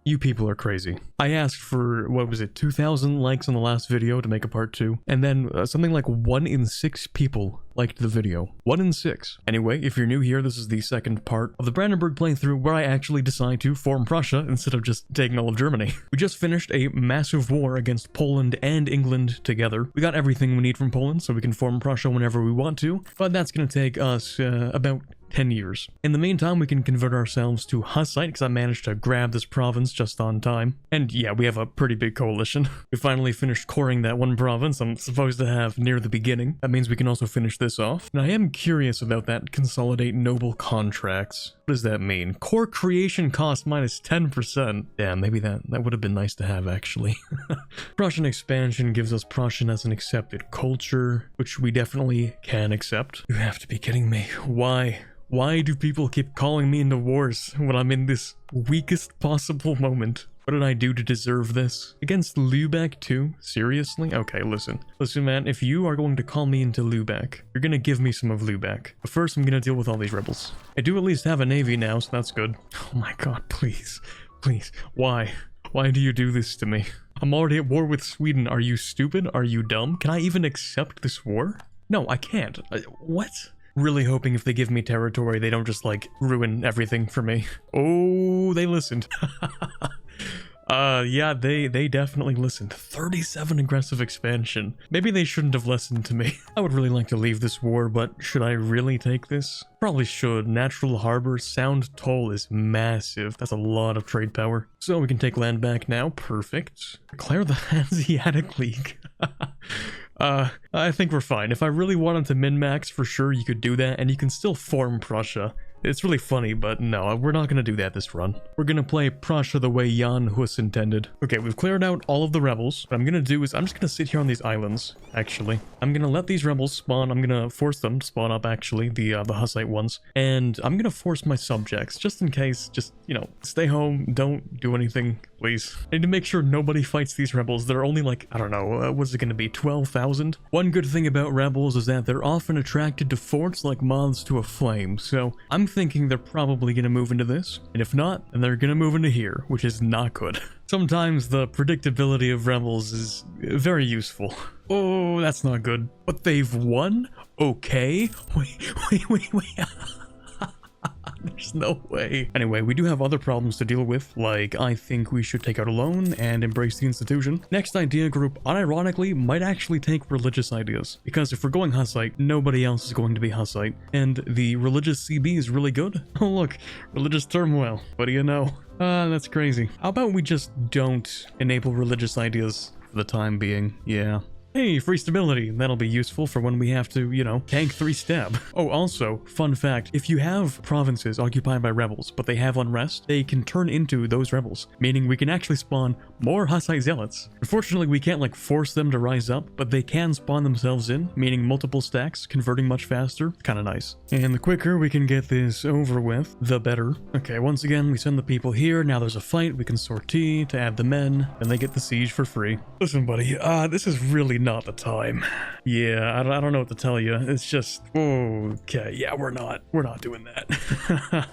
You people are crazy. I asked for, what was it, 2,000 likes on the last video to make a part 2, and then something like 1 in 6 people liked the video. 1 in 6. Anyway, if you're new here, this is the second part of the Brandenburg playthrough where I actually decide to form Prussia instead of just taking all of Germany. We just finished a massive war against Poland and England together. We got everything we need from Poland, so we can form Prussia whenever we want to, but that's gonna take us about 10 years. In the meantime, we can convert ourselves to Hussite because I managed to grab this province just on time. And yeah, we have a pretty big coalition. We finally finished coring that one province I'm supposed to have near the beginning. That means we can also finish this off. And I am curious about that consolidate noble contracts. What does that mean? Core creation cost minus 10%. Yeah, maybe that would have been nice to have actually. Prussian expansion gives us Prussian as an accepted culture, which we definitely can accept. You have to be kidding me. Why? Why do people keep calling me into wars when I'm in this weakest possible moment? What did I do to deserve this? Against Lübeck too? Seriously? Okay, listen. Listen, man, if you are going to call me into Lübeck, you're gonna give me some of Lübeck. But first, I'm gonna deal with all these rebels. I do at least have a navy now, so that's good. Oh my god, please. Please. Why? Why do you do this to me? I'm already at war with Sweden. Are you stupid? Are you dumb? Can I even accept this war? No, I can't. What? Really hoping if they give me territory, they don't just, like, ruin everything for me. Oh, they listened. Yeah, they definitely listened. 37 aggressive expansion. Maybe they shouldn't have listened to me. I would really like to leave this war, but should I really take this? Probably should. Natural harbor, sound toll is massive. That's a lot of trade power. So we can take land back now. Perfect. Declare the Hanseatic League. I think we're fine. If I really wanted to min-max, for sure you could do that, and you can still form Prussia. It's really funny, but no, we're not going to do that this run. We're going to play Prussia the way Jan Hus intended. Okay, we've cleared out all of the rebels. What I'm going to do is I'm just going to sit here on these islands, actually. I'm going to let these rebels spawn. I'm going to force them to spawn up, actually, the Hussite ones. And I'm going to force my subjects, just in case, just, you know, stay home, don't do anything, please. I need to make sure nobody fights these rebels. They're only like, I don't know, what's it going to be, 12,000? One good thing about rebels is that they're often attracted to forts like moths to a flame, so I'm thinking they're probably going to move into this, and if not, then they're going to move into here, which is not good. Sometimes the predictability of rebels is very useful. Oh, that's not good. But they've won? Okay. Wait. There's no way. Anyway, we do have other problems to deal with, like I think we should take out a loan and embrace the institution. Next idea group, unironically, might actually take religious ideas, because if we're going Hussite, nobody else is going to be Hussite, and the religious CB is really good. Oh look, religious turmoil. What do you know? That's crazy. How about we just don't enable religious ideas for the time being? Yeah. Hey, free stability. That'll be useful for when we have to, you know, tank 3 stab. Oh, also, fun fact, if you have provinces occupied by rebels, but they have unrest, they can turn into those rebels, meaning we can actually spawn more Hussite zealots. Unfortunately, we can't, like, force them to rise up, but they can spawn themselves in, meaning multiple stacks, converting much faster. Kinda nice. And the quicker we can get this over with, the better. Okay, once again, we send the people here. Now there's a fight. We can sortie to add the men, and they get the siege for free. Listen, buddy, this is really not the time. Yeah, I don't know what to tell you. It's just, okay, yeah, we're not doing that.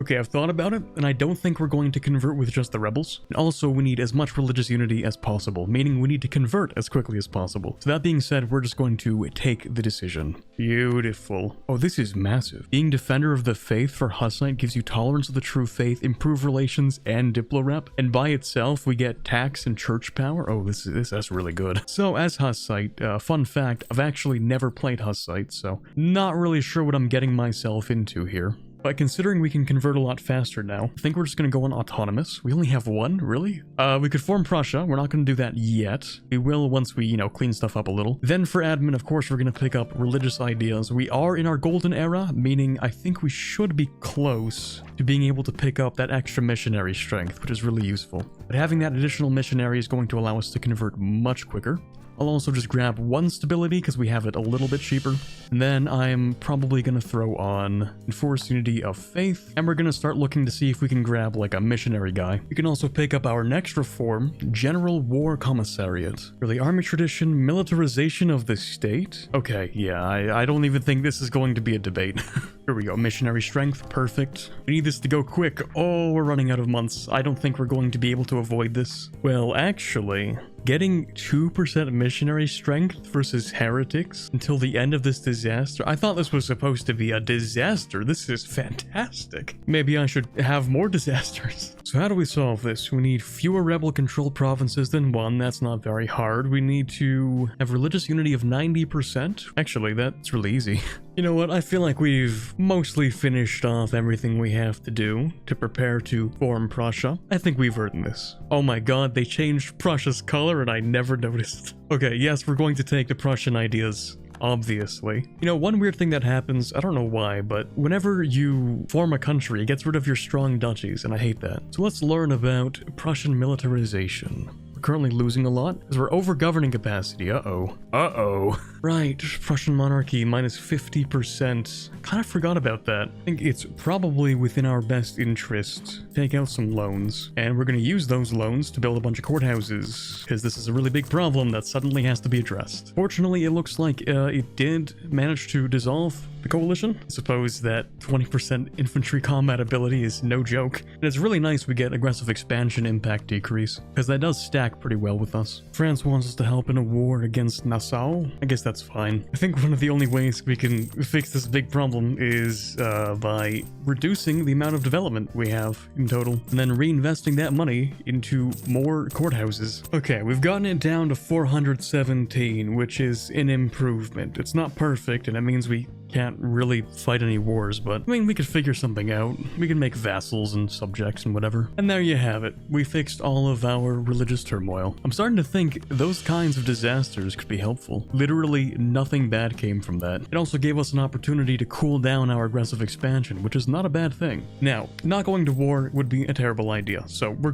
Okay, I've thought about it, and I don't think we're going to convert with just the rebels. And also, we need as much religious unity as possible, meaning we need to convert as quickly as possible. So that being said, we're just going to take the decision. Beautiful. Oh, this is massive. Being defender of the faith for Hussite gives you tolerance of the true faith, improved relations, and diplorep. And by itself, we get tax and church power. Oh, that's really good. So as Hussite, fun fact, I've actually never played Hussite, so not really sure what I'm getting myself into here. But considering we can convert a lot faster now, I think we're just going to go on autonomous. We only have one, really? We could form Prussia. We're not going to do that yet. We will once we, you know, clean stuff up a little. Then for admin, of course, we're going to pick up religious ideas. We are in our golden era, meaning I think we should be close to being able to pick up that extra missionary strength, which is really useful. But having that additional missionary is going to allow us to convert much quicker. I'll also just grab 1 stability because we have it a little bit cheaper. And then I'm probably going to throw on Enforced Unity of Faith. And we're going to start looking to see if we can grab like a missionary guy. We can also pick up our next reform, General War Commissariat. Really, army tradition, militarization of the state? Okay, yeah, I don't even think this is going to be a debate. Here we go, missionary strength, perfect. We need this to go quick. Oh, we're running out of months. I don't think we're going to be able to avoid this. Well, actually, getting 2% missionary strength versus heretics until the end of this disaster. I thought this was supposed to be a disaster. This is fantastic. Maybe I should have more disasters. So how do we solve this? We need fewer rebel-controlled provinces than 1. That's not very hard. We need to have religious unity of 90%. Actually, that's really easy. You know what? I feel like we've mostly finished off everything we have to do to prepare to form Prussia. I think we've earned this. Oh my god, they changed Prussia's color and I never noticed. Okay, yes, we're going to take the Prussian ideas. Obviously. You know, one weird thing that happens, I don't know why, but whenever you form a country, it gets rid of your strong duchies, and I hate that. So let's learn about Prussian militarization. We're currently losing a lot because we're over governing capacity. Uh-oh. Right, Prussian monarchy minus 50%. Kind of forgot about that. I think it's probably within our best interest to take out some loans. And we're going to use those loans to build a bunch of courthouses, because this is a really big problem that suddenly has to be addressed. Fortunately, it looks like it did manage to dissolve the coalition. I suppose that 20% infantry combat ability is no joke. And it's really nice we get aggressive expansion impact decrease, because that does stack pretty well with us. France wants us to help in a war against Nassau. I guess that's fine. I think one of the only ways we can fix this big problem is by reducing the amount of development we have in total, and then reinvesting that money into more courthouses. Okay, we've gotten it down to 417, which is an improvement. It's not perfect, and it means we can't really fight any wars, but I mean, we could figure something out. We can make vassals and subjects and whatever. And there you have it. We fixed all of our religious turmoil. I'm starting to think those kinds of disasters could be helpful. Literally nothing bad came from that. It also gave us an opportunity to cool down our aggressive expansion, which is not a bad thing. Now, not going to war would be a terrible idea, so we're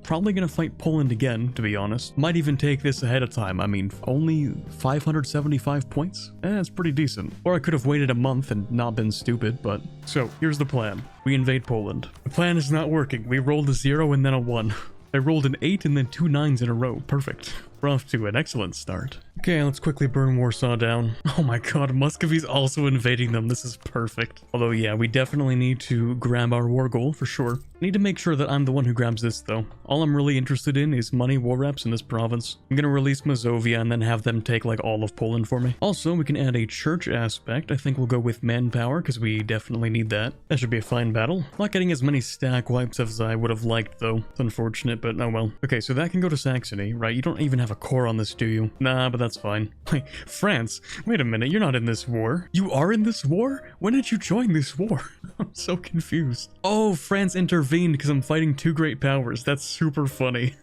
probably gonna fight Poland again, to be honest. Might even take this ahead of time. I mean, only 575 points? That's pretty decent. Or I could have waited a month and not been stupid, but... So, here's the plan. We invade Poland. The plan is not working. We rolled a 0 and then a 1. I rolled an 8 and then 2 9s in a row. Perfect. We're off to an excellent start. Okay, let's quickly burn Warsaw down. Oh my god, Muscovy's also invading them. This is perfect. Although, yeah, we definitely need to grab our war goal for sure. I need to make sure that I'm the one who grabs this, though. All I'm really interested in is money war reps in this province. I'm gonna release Mazovia and then have them take, like, all of Poland for me. Also, we can add a church aspect. I think we'll go with manpower, because we definitely need that. That should be a fine battle. Not getting as many stack wipes as I would have liked, though. It's unfortunate, but oh well. Okay, so that can go to Saxony, right? You don't even have a core on this, do you? Nah, but that's fine. Wait, France? Wait a minute, you're not in this war. You are in this war? When did you join this war? I'm so confused. Oh, France intervened because I'm fighting 2 great powers. That's super funny.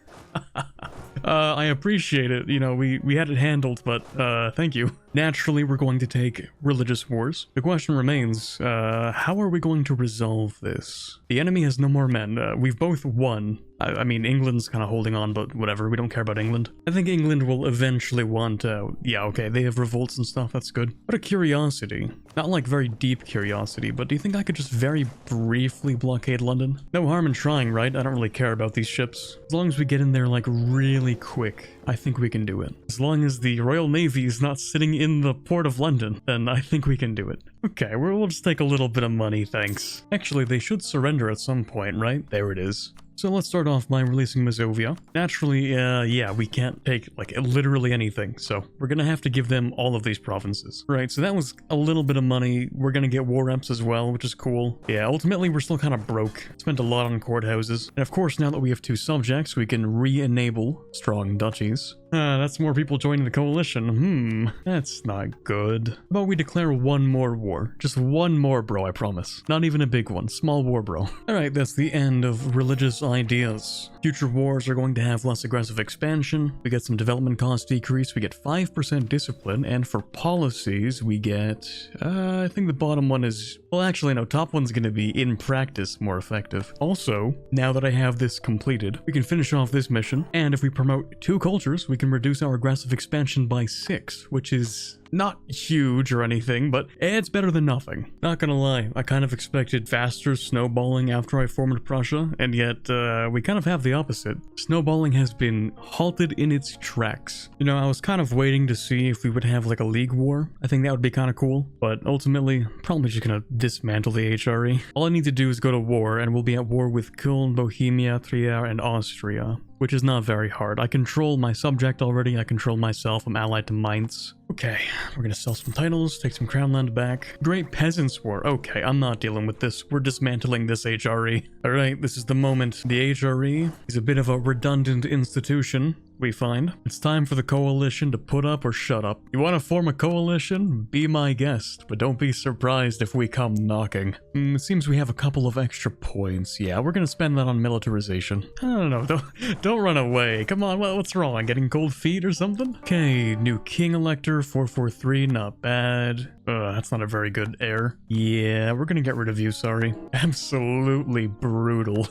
I appreciate it. You know, we had it handled, but thank you. Naturally, we're going to take religious wars. The question remains, how are we going to resolve this? The enemy has no more men. We've both won. I mean, England's kind of holding on, but whatever. We don't care about England. I think England will eventually want out. Yeah, okay, they have revolts and stuff. That's good. What a curiosity. Not like very deep curiosity, but do you think I could just very briefly blockade London? No harm in trying, right? I don't really care about these ships. As long as we get in there, like, really quick, I think we can do it. As long as the Royal Navy is not sitting in the port of London, then I think we can do it. Okay, we'll just take a little bit of money, thanks. Actually, they should surrender at some point, right? There it is. So let's start off by releasing Mazovia. Naturally, yeah, we can't take, like, literally anything, so we're gonna have to give them all of these provinces. Right, so that was a little bit of money. We're gonna get war reps as well, which is cool. Yeah, ultimately, we're still kind of broke. Spent a lot on courthouses. And of course, now that we have 2 subjects, we can re-enable strong duchies. That's more people joining the coalition. That's not good. How about we declare one more war? Just one more, bro, I promise. Not even a big one. Small war, bro. Alright, that's the end of religious ideas. Future wars are going to have less aggressive expansion. We get some development cost decrease. We get 5% discipline. And for policies, we get... I think the bottom one is... Well, actually, no. Top one's going to be, in practice, more effective. Also, now that I have this completed, we can finish off this mission. And if we promote 2 cultures, we can reduce our aggressive expansion by 6, which is not huge or anything, but it's better than nothing. Not gonna lie, I kind of expected faster snowballing after I formed Prussia, and yet we kind of have the opposite. Snowballing has been halted in its tracks. You know, I was kind of waiting to see if we would have like a league war. I think that would be kind of cool, but ultimately, probably just gonna dismantle the HRE. All I need to do is go to war, and we'll be at war with Köln, Bohemia, Trier, and Austria, which is not very hard. I control my subject already, I control myself, I'm allied to Mainz. Okay, we're gonna sell some titles, take some crown land back. Great Peasants War. Okay, I'm not dealing with this. We're dismantling this HRE. Alright, this is the moment. The HRE is a bit of a redundant institution, we find. It's time for the coalition to put up or shut up. You want to form a coalition? Be my guest, but don't be surprised if we come knocking. It seems we have a couple of extra points. Yeah, we're gonna spend that on militarization. I don't know, don't run away. Come on, what's wrong? Getting cold feet or something? Okay, new king elector, 443, not bad. That's not a very good heir. Yeah, we're gonna get rid of you, sorry. Absolutely brutal.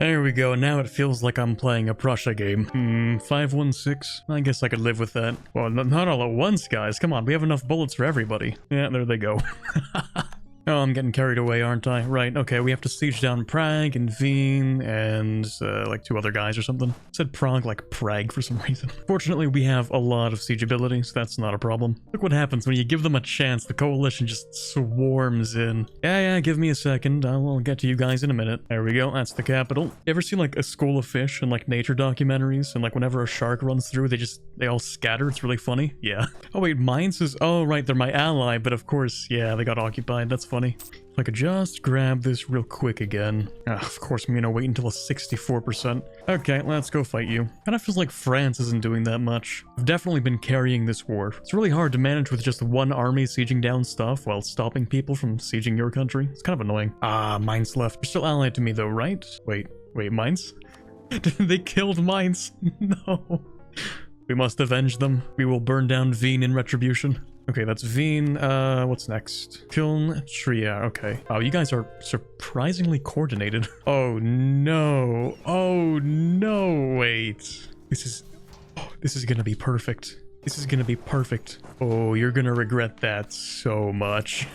There we go, now it feels like I'm playing a Prussia game. 516, I guess I could live with that. Well, not all at once, guys, come on, we have enough bullets for everybody. Yeah, there they go. Oh, I'm getting carried away, aren't I? Right, okay, we have to siege down Prague and Wien and like 2 other guys or something. I said Prague like Prague for some reason. Fortunately, we have a lot of siege ability, so that's not a problem. Look what happens when you give them a chance, the coalition just swarms in. Yeah, give me a second, I'll get to you guys in a minute. There we go, that's the capital. You ever seen like a school of fish and like nature documentaries, and like whenever a shark runs through, they all scatter? It's really funny. Yeah. Oh wait, Mainz is, oh right, they're my ally, but of course, yeah, they got occupied, that's funny. If I could just grab this real quick again. Of course, I'm gonna wait until a 64%. Okay, let's go fight you. Kind of feels like France isn't doing that much. I've definitely been carrying this war. It's really hard to manage with just one army sieging down stuff while stopping people from sieging your country. It's kind of annoying. Ah, Mainz left. You're still allied to me though, right? Wait, Mainz? They killed Mainz. No. We must avenge them. We will burn down Wien in retribution. Okay, that's Wien. What's next? Köln, Trier. Okay. Wow, you guys are surprisingly coordinated. Oh no. Oh no. Wait. This is gonna be perfect. This is gonna be perfect. Oh, you're gonna regret that so much.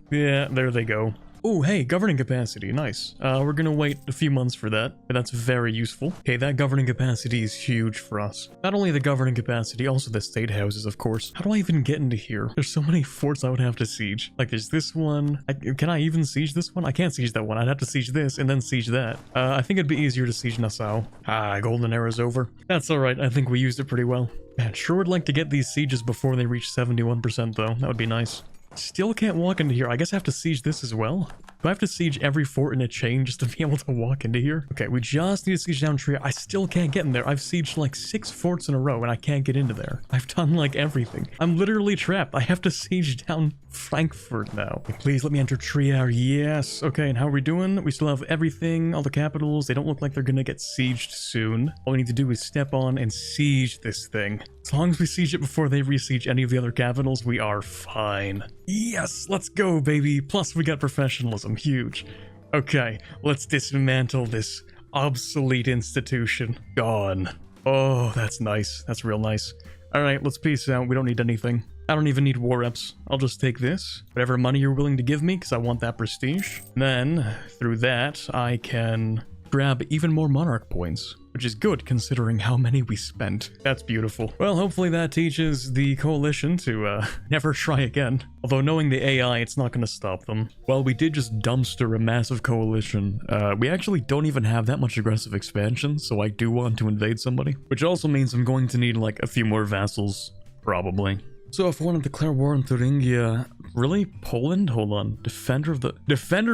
Yeah, there they go. Oh, hey, governing capacity, nice. We're gonna wait a few months for that, but that's very useful. Okay, that governing capacity is huge for us. Not only the governing capacity, also the state houses, of course. How do I even get into here? There's so many forts I would have to siege. Like, there's this one. Can I even siege this one? I can't siege that one. I'd have to siege this and then siege that. I think it'd be easier to siege Nassau. Ah, golden era's over. That's alright, I think we used it pretty well. Man, sure would like to get these sieges before they reach 71% though. That would be nice. Still can't walk into here. I guess I have to siege this as well. Do I have to siege every fort in a chain just to be able to walk into here? Okay, we just need to siege down Trier. I still can't get in there. I've sieged like 6 forts in a row and I can't get into there. I've done like everything. I'm literally trapped. I have to siege down Frankfurt now. Please let me enter Trier. Yes. Okay, and how are we doing? We still have everything, all the capitals. They don't look like they're gonna get sieged soon. All we need to do is step on and siege this thing. As long as we siege it before they re-siege any of the other capitals, we are fine. Yes, let's go, baby. Plus, we got professionalism. Huge. Okay, let's dismantle this obsolete institution. Gone. Oh, that's nice. That's real nice. Alright, let's peace out. We don't need anything. I don't even need war reps. I'll just take this. Whatever money you're willing to give me, because I want that prestige. Then, through that, I can grab even more monarch points, which is good considering how many we spent. That's beautiful. Well, hopefully that teaches the coalition to never try again. Although knowing the AI, it's not going to stop them. Well, we did just dumpster a massive coalition. We actually don't even have that much aggressive expansion, so I do want to invade somebody. Which also means I'm going to need like a few more vassals, probably. So if I want to declare war on Thuringia, really? Poland? Hold on. Defender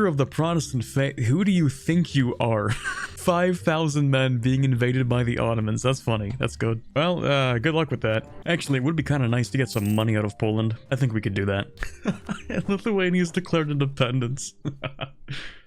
of the Protestant faith. Who do you think you are? 5,000 men being invaded by the Ottomans. That's funny. That's good. Well, good luck with that. Actually, it would be kind of nice to get some money out of Poland. I think we could do that. Lithuania's declared independence.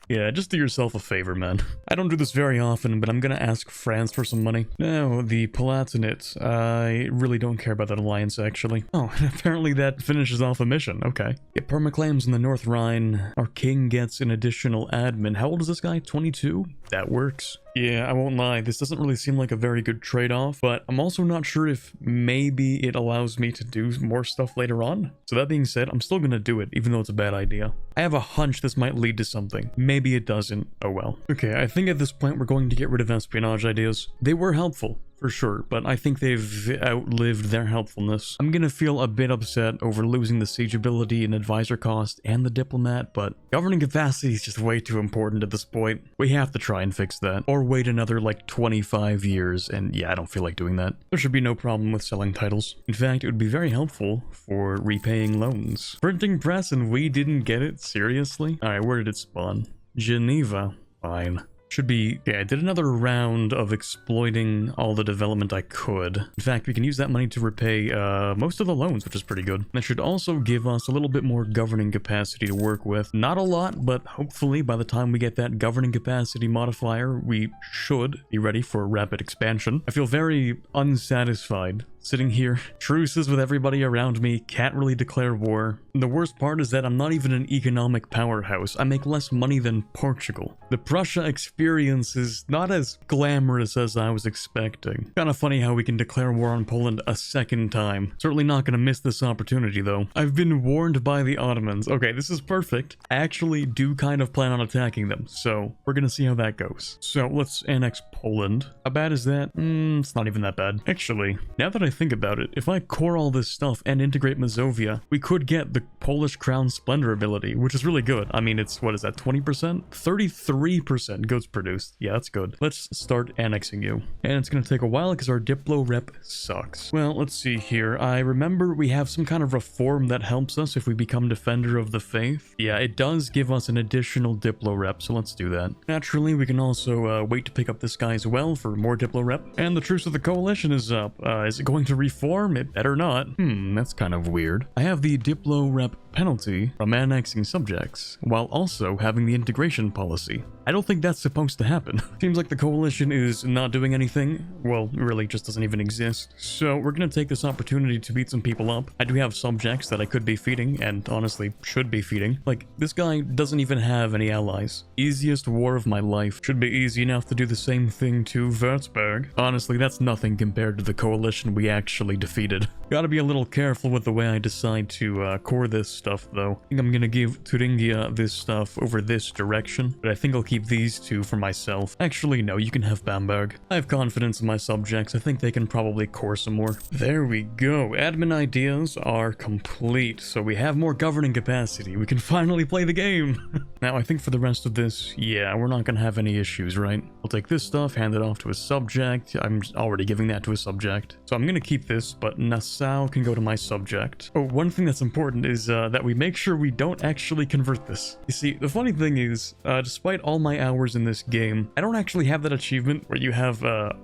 Yeah, just do yourself a favor, man. I don't do this very often, but I'm gonna ask France for some money. Now, the Palatinate. I really don't care about that alliance, actually. Oh, apparently that finishes off a mission. Okay. Get permaclaims in the North Rhine. Our king gets an additional admin. How old is this guy? 22? That works. Yeah, I won't lie, this doesn't really seem like a very good trade-off, but I'm also not sure if maybe it allows me to do more stuff later on. So that being said, I'm still gonna do it, even though it's a bad idea. I have a hunch this might lead to something. Maybe it doesn't. Oh well. Okay, I think at this point we're going to get rid of espionage ideas. They were helpful, for sure, but I think they've outlived their helpfulness. I'm gonna feel a bit upset over losing the siege ability and advisor cost and the diplomat, but governing capacity is just way too important at this point. We have to try and fix that, or wait another like 25 years, and yeah, I don't feel like doing that. There should be no problem with selling titles. In fact, it would be very helpful for repaying loans. Printing press and we didn't get it? Seriously? Alright, where did it spawn? Geneva. Fine. Should be, yeah, I did another round of exploiting all the development I could. In fact, we can use that money to repay most of the loans, which is pretty good. That should also give us a little bit more governing capacity to work with. Not a lot, but hopefully by the time we get that governing capacity modifier, we should be ready for rapid expansion. I feel very unsatisfied sitting here, truces with everybody around me, can't really declare war. And the worst part is that I'm not even an economic powerhouse. I make less money than Portugal. The Prussia experience is not as glamorous as I was expecting. Kinda funny how we can declare war on Poland a second time. Certainly not gonna miss this opportunity though. I've been warned by the Ottomans. Okay, this is perfect. I actually do kind of plan on attacking them, so we're gonna see how that goes. So let's annex Poland. How bad is that? It's not even that bad. Actually, now that I think about it, if I core all this stuff and integrate Mazovia, we could get the Polish Crown Splendor ability, which is really good. I mean, it's, what is that, 20%? 33% goods produced. Yeah, that's good. Let's start annexing you. And it's gonna take a while because our Diplo rep sucks. Well, let's see here. I remember we have some kind of reform that helps us if we become Defender of the Faith. Yeah, it does give us an additional Diplo rep, so let's do that. Naturally, we can also wait to pick up this guy as well for more Diplo rep. And the Truce of the Coalition is up. Is it going to reform? It better not. That's kind of weird. I have the Diplo rep penalty from annexing subjects, while also having the integration policy. I don't think that's supposed to happen. Seems like the coalition is not doing anything. Well, really just doesn't even exist. So we're gonna take this opportunity to beat some people up. I do have subjects that I could be feeding, and honestly should be feeding. Like, this guy doesn't even have any allies. Easiest war of my life. Should be easy enough to do the same thing to Würzburg. Honestly, that's nothing compared to the coalition we actually defeated. Gotta be a little careful with the way I decide to core this stuff, though. I think I'm gonna give Thuringia this stuff over this direction, but I think I'll keep these two for myself. Actually, no, you can have Bamberg. I have confidence in my subjects. I think they can probably core some more. There we go. Admin ideas are complete, so we have more governing capacity. We can finally play the game. Now, I think for the rest of this, yeah, we're not gonna have any issues, right? I'll take this stuff, hand it off to a subject. I'm already giving that to a subject. So I'm gonna keep this, but Nassau can go to my subject. Oh, one thing that's important is that we make sure we don't actually convert this. You see, the funny thing is, despite all my hours in this game, I don't actually have that achievement where you have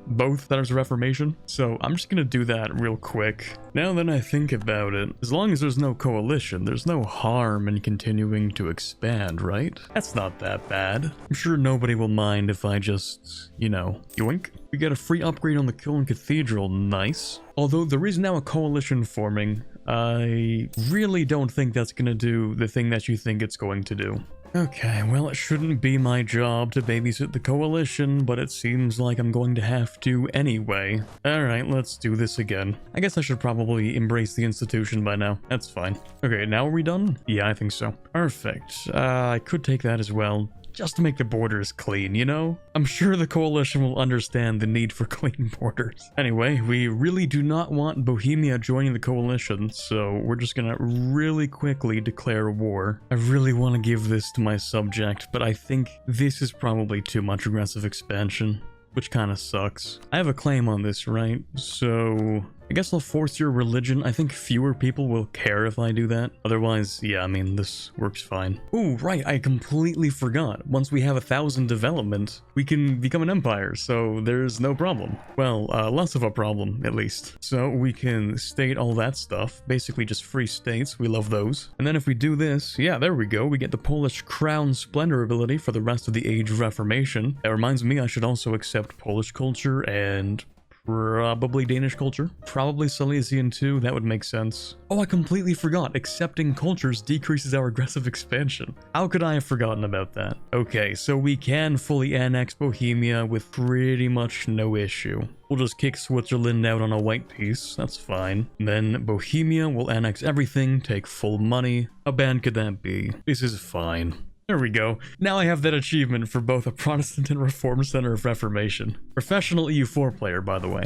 both Letters of Reformation. So I'm just gonna do that real quick. Now that I think about it, as long as there's no coalition, there's no harm in continuing to expand, right? That's not that bad. I'm sure nobody will mind if I just, you know, yoink. We get a free upgrade on the Cologne Cathedral, nice. Although there is now a coalition forming, I really don't think that's gonna do the thing that you think it's going to do. Okay, well, it shouldn't be my job to babysit the coalition, but it seems like I'm going to have to anyway. Alright, let's do this again. I guess I should probably embrace the institution by now. That's fine. Okay, now are we done? Yeah, I think so. Perfect. I could take that as well, just to make the borders clean, you know? I'm sure the coalition will understand the need for clean borders. Anyway, we really do not want Bohemia joining the coalition, so we're just gonna really quickly declare war. I really want to give this to my subject, but I think this is probably too much aggressive expansion, which kind of sucks. I have a claim on this, right? So I guess I'll force your religion. I think fewer people will care if I do that. Otherwise, yeah, I mean, this works fine. Ooh, right, I completely forgot. Once we have 1,000 development, we can become an empire, so there's no problem. Well, less of a problem, at least. So we can state all that stuff, basically just free states, we love those. And then if we do this, yeah, there we go, we get the Polish Crown Splendor ability for the rest of the Age of Reformation. That reminds me, I should also accept Polish culture and probably Danish culture. Probably Silesian too, that would make sense. Oh, I completely forgot. Accepting cultures decreases our aggressive expansion. How could I have forgotten about that? Okay, so we can fully annex Bohemia with pretty much no issue. We'll just kick Switzerland out on a white piece, that's fine. Then Bohemia will annex everything, take full money. How bad could that be? This is fine. There we go. Now I have that achievement for both a Protestant and Reformed Center of Reformation. Professional EU4 player, by the way.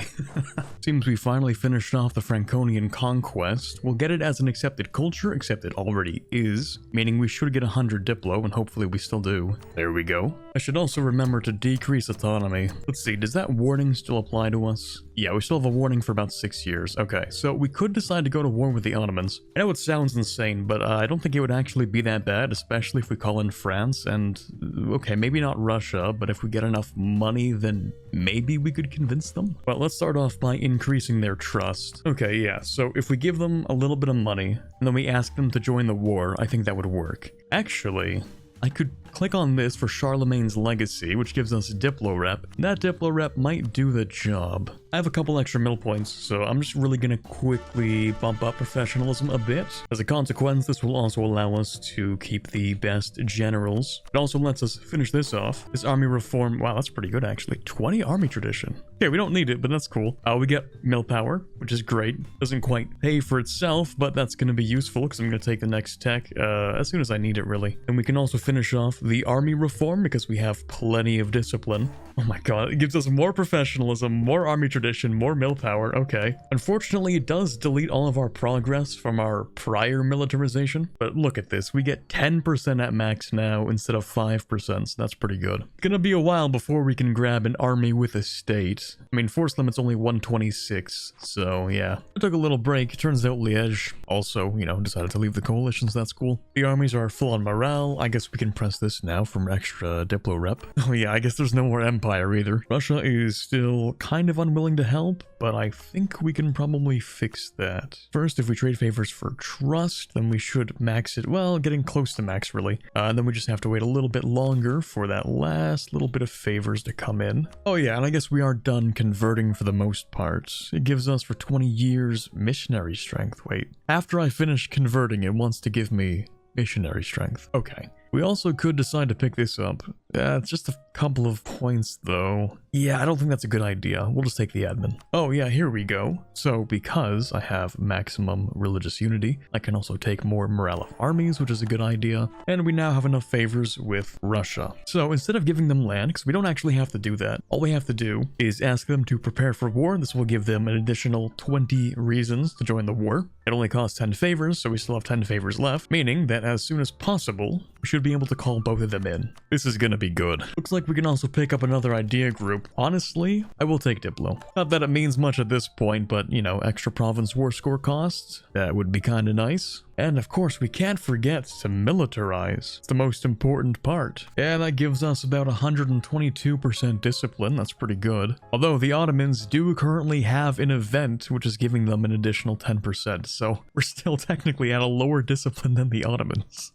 Seems we finally finished off the Franconian conquest. We'll get it as an accepted culture, except it already is, meaning we should get 100 Diplo, and hopefully we still do. There we go. I should also remember to decrease autonomy. Let's see, does that warning still apply to us? Yeah, we still have a warning for about 6 years. Okay, so we could decide to go to war with the Ottomans. I know it sounds insane, but I don't think it would actually be that bad, especially if we call in France and, okay, maybe not Russia, but if we get enough money, then maybe we could convince them. Well, let's start off by increasing their trust. Okay, yeah, so if we give them a little bit of money, and then we ask them to join the war, I think that would work. Actually, I could click on this for Charlemagne's legacy, which gives us Diplo rep. That Diplo rep might do the job. I have a couple extra mill points, so I'm just really gonna quickly bump up professionalism a bit. As a consequence, this will also allow us to keep the best generals. It also lets us finish this off. This army reform, wow, that's pretty good actually. 20 army tradition. Okay, we don't need it, but that's cool. We get mill power, which is great. Doesn't quite pay for itself, but that's gonna be useful because I'm gonna take the next tech as soon as I need it, really. And we can also finish off the army reform because we have plenty of discipline. Oh my god, it gives us more professionalism, more army tradition, more mill power. Okay. Unfortunately, it does delete all of our progress from our prior militarization. But look at this, we get 10% at max now instead of 5%, so that's pretty good. It's gonna be a while before we can grab an army with a state. I mean, force limit's only 126, so yeah. I took a little break. Turns out Liège also, you know, decided to leave the coalition, so that's cool. The armies are full on morale. I guess we can press this now from extra Diplo rep. Oh yeah, I guess there's no more empire either. Russia is still kind of unwilling to help, but I think we can probably fix that. First, if we trade favors for trust, then we should max it. Well, getting close to max, really. And then we just have to wait a little bit longer for that last little bit of favors to come in. Oh yeah, and I guess we are done converting for the most part. It gives us for 20 years missionary strength. Wait, after I finish converting, it wants to give me missionary strength. Okay. We also could decide to pick this up. It's just a couple of points though. Yeah, I don't think that's a good idea. We'll just take the admin. Oh yeah, here we go. So because I have maximum religious unity, I can also take more morale of armies, which is a good idea. And we now have enough favors with Russia. So instead of giving them land, because we don't actually have to do that, all we have to do is ask them to prepare for war. This will give them an additional 20 reasons to join the war. It only costs 10 favors, so we still have 10 favors left, meaning that as soon as possible, we should be able to call both of them in. This is gonna be good. Looks like we can also pick up another idea group. Honestly, I will take Diplo. Not that it means much at this point, but, you know, extra province war score costs, that would be kinda nice. And of course, we can't forget to militarize. It's the most important part. And that gives us about 122% discipline. That's pretty good. Although the Ottomans do currently have an event, which is giving them an additional 10%. So we're still technically at a lower discipline than the Ottomans.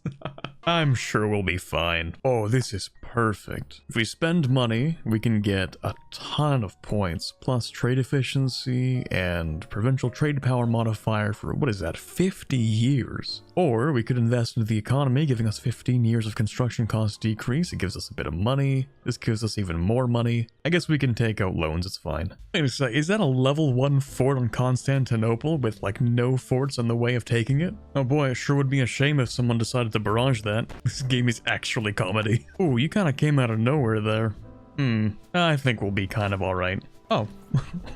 I'm sure we'll be fine. Oh, this is perfect. If we spend money, we can get a ton of points, plus trade efficiency and provincial trade power modifier for, what is that, 50 years. Or we could invest into the economy, giving us 15 years of construction cost decrease. It gives us a bit of money. This gives us even more money. I guess we can take out loans, it's fine. Wait a sec, is that a level 1 fort on Constantinople with like no forts on the way of taking it? Oh boy, it sure would be a shame if someone decided to barrage that. This game is actually comedy. Ooh, you kind of came out of nowhere there. I think we'll be kind of alright. Oh,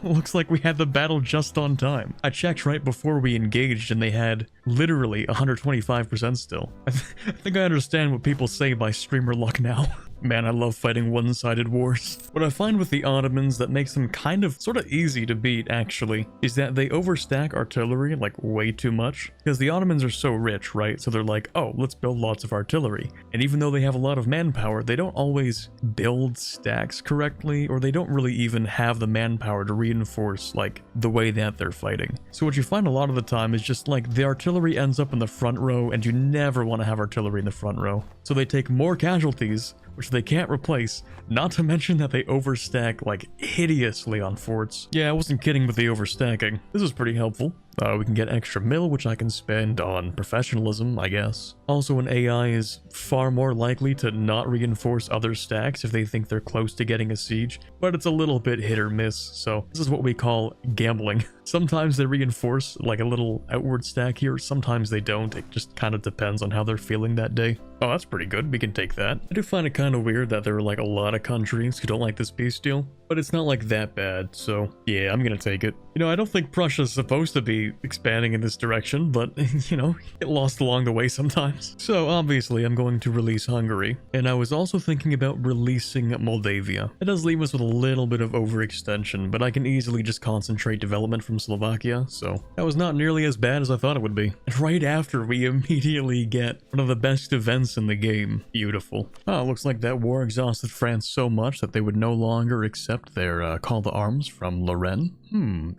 looks like we had the battle just on time. I checked right before we engaged and they had literally 125% still. I think I understand what people say by streamer luck now. Man, I love fighting one-sided wars. What I find with the Ottomans that makes them kind of sort of easy to beat, actually, is that they overstack artillery like way too much. Because the Ottomans are so rich, right? So they're like, oh, let's build lots of artillery. And even though they have a lot of manpower, they don't always build stacks correctly, or they don't really even have the manpower to reinforce like the way that they're fighting. So what you find a lot of the time is just like the artillery ends up in the front row, and you never want to have artillery in the front row. So they take more casualties, which they can't replace, not to mention that they overstack like hideously on forts. Yeah, I wasn't kidding with the overstacking. This is pretty helpful. We can get extra mil, which I can spend on professionalism, I guess. Also, an AI is far more likely to not reinforce other stacks if they think they're close to getting a siege, but it's a little bit hit or miss, so this is what we call gambling. Sometimes they reinforce like a little outward stack here, sometimes they don't. It just kind of depends on how they're feeling that day. Oh, that's pretty good. We can take that. I do find it kind of weird that there are like a lot of countries who don't like this peace deal, but it's not like that bad, so yeah, I'm gonna take it. You know, I don't think Prussia's supposed to be expanding in this direction, but you know, get lost along the way sometimes. So obviously I'm going to release Hungary, and I was also thinking about releasing Moldavia. It does leave us with a little bit of overextension, but I can easily just concentrate development from Slovakia, so that was not nearly as bad as I thought it would be. And right after we immediately get one of the best events in the game. Beautiful. Oh, looks like that war exhausted France so much that they would no longer accept their call to arms from Lorraine.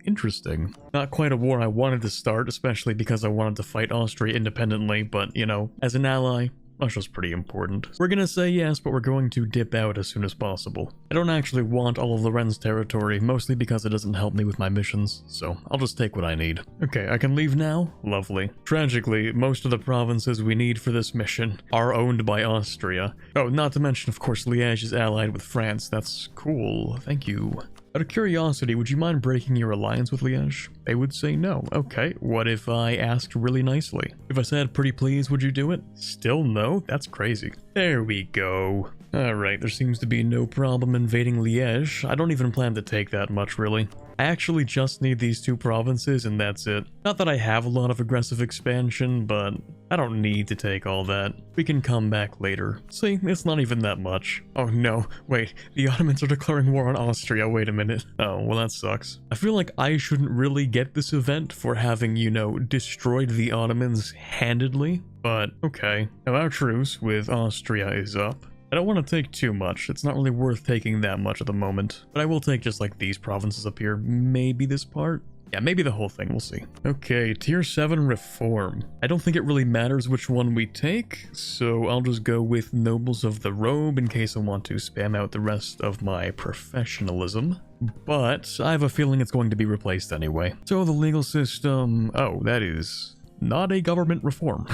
Interesting. Not quite a war I wanted to start, especially because I wanted to fight Austria independently, but you know, as an ally, Russia's pretty important. We're gonna say yes, but we're going to dip out as soon as possible. I don't actually want all of Loren's territory, mostly because it doesn't help me with my missions, so I'll just take what I need. Okay, I can leave now? Lovely. Tragically, most of the provinces we need for this mission are owned by Austria. Oh, not to mention, of course, Liège is allied with France. That's cool. Thank you. Out of curiosity, would you mind breaking your alliance with Liège? They would say no. Okay, what if I asked really nicely? If I said pretty please, would you do it? Still no? That's crazy. There we go. Alright, there seems to be no problem invading Liège. I don't even plan to take that much, really. I actually just need these two provinces and that's it. Not that I have a lot of aggressive expansion, but I don't need to take all that. We can come back later. See, it's not even that much. Oh no, wait, the Ottomans are declaring war on Austria, wait a minute. Oh, well that sucks. I feel like I shouldn't really get this event for having, you know, destroyed the Ottomans handedly, but okay. Now our truce with Austria is up. I don't want to take too much. It's not really worth taking that much at the moment. But I will take just like these provinces up here. Maybe this part? Yeah, maybe the whole thing. We'll see. Okay, Tier 7 Reform. I don't think it really matters which one we take, so I'll just go with Nobles of the Robe in case I want to spam out the rest of my professionalism. But I have a feeling it's going to be replaced anyway. So the legal system... Oh, that is... not a government reform.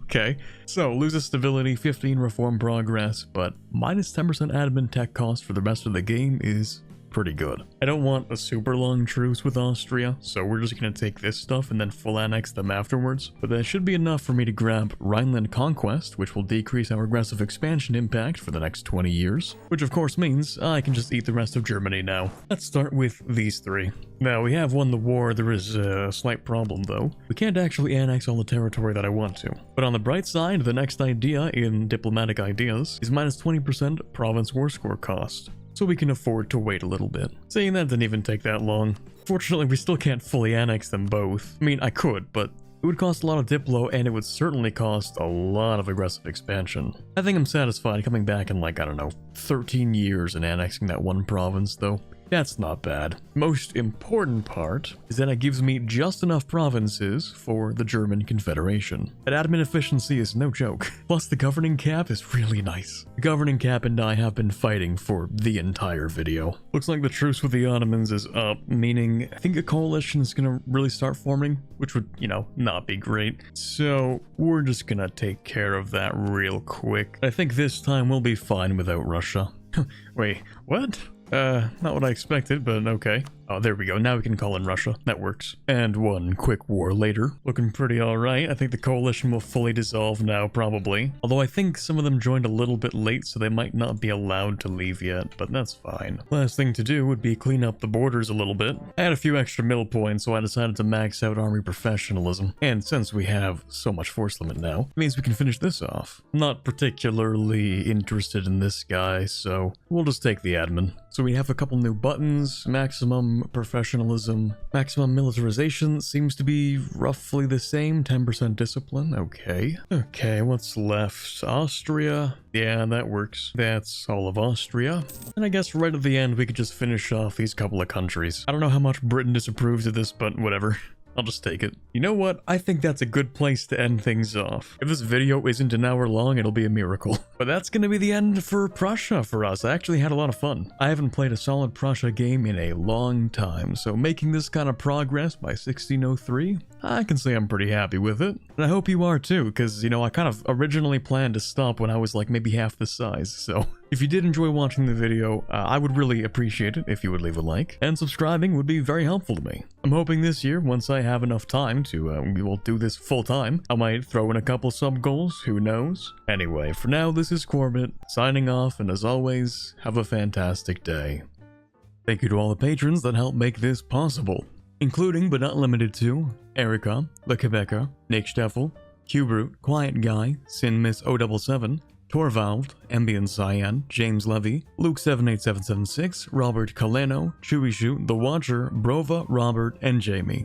Okay, so loses stability, 15 reform progress, but minus 10% admin tech cost for the rest of the game is pretty good. I don't want a super long truce with Austria, so we're just gonna take this stuff and then full annex them afterwards. But that should be enough for me to grab Rhineland Conquest, which will decrease our aggressive expansion impact for the next 20 years. Which of course means I can just eat the rest of Germany now. Let's start with these three. Now, we have won the war. There is a slight problem though. We can't actually annex all the territory that I want to. But on the bright side, the next idea in diplomatic ideas is minus 20% province war score cost. So we can afford to wait a little bit. Saying that didn't even take that long. Fortunately, we still can't fully annex them both. I mean, I could, but it would cost a lot of Diplo, and it would certainly cost a lot of aggressive expansion. I think I'm satisfied coming back in like, I don't know, 13 years and annexing that one province, though. That's not bad. Most important part is that it gives me just enough provinces for the German Confederation. That admin efficiency is no joke. Plus the governing cap is really nice. The governing cap and I have been fighting for the entire video. Looks like the truce with the Ottomans is up, meaning I think a coalition is gonna really start forming, which would, you know, not be great. So we're just gonna take care of that real quick. I think this time we'll be fine without Russia. Wait, what? Not what I expected, but okay. Oh, there we go. Now we can call in Russia. That works. And one quick war later. Looking pretty alright. I think the coalition will fully dissolve now, probably. Although I think some of them joined a little bit late, so they might not be allowed to leave yet, but that's fine. Last thing to do would be clean up the borders a little bit. I had a few extra mill points, so I decided to max out army professionalism. And since we have so much force limit now, it means we can finish this off. Not particularly interested in this guy, so we'll just take the admin. So we have a couple new buttons, maximum professionalism, maximum militarization seems to be roughly the same, 10% discipline, okay. Okay, what's left? Austria, yeah, that works. That's all of Austria. And I guess right at the end we could just finish off these couple of countries. I don't know how much Britain disapproves of this, but whatever. I'll just take it. You know what? I think that's a good place to end things off. If this video isn't an hour long, it'll be a miracle. But that's gonna be the end for Prussia for us. I actually had a lot of fun. I haven't played a solid Prussia game in a long time, so making this kind of progress by 1603, I can say I'm pretty happy with it. And I hope you are too, because, you know, I kind of originally planned to stop when I was like maybe half the size, so... If you did enjoy watching the video, I would really appreciate it if you would leave a like, and subscribing would be very helpful to me. I'm hoping this year, once I have enough time to, we will do this full time, I might throw in a couple sub goals, who knows? Anyway, for now, this is Corbett, signing off, and as always, have a fantastic day. Thank you to all the patrons that help make this possible, including but not limited to Erica, The Quebecer, Nick Steffel, Q-Brute, Quiet Guy, Sin Miss 077, Torvald, Ambient Cyan, James Levy, Luke78776, Robert Caleno, Chewy Shoot, The Watcher, Brova, Robert, and Jamie.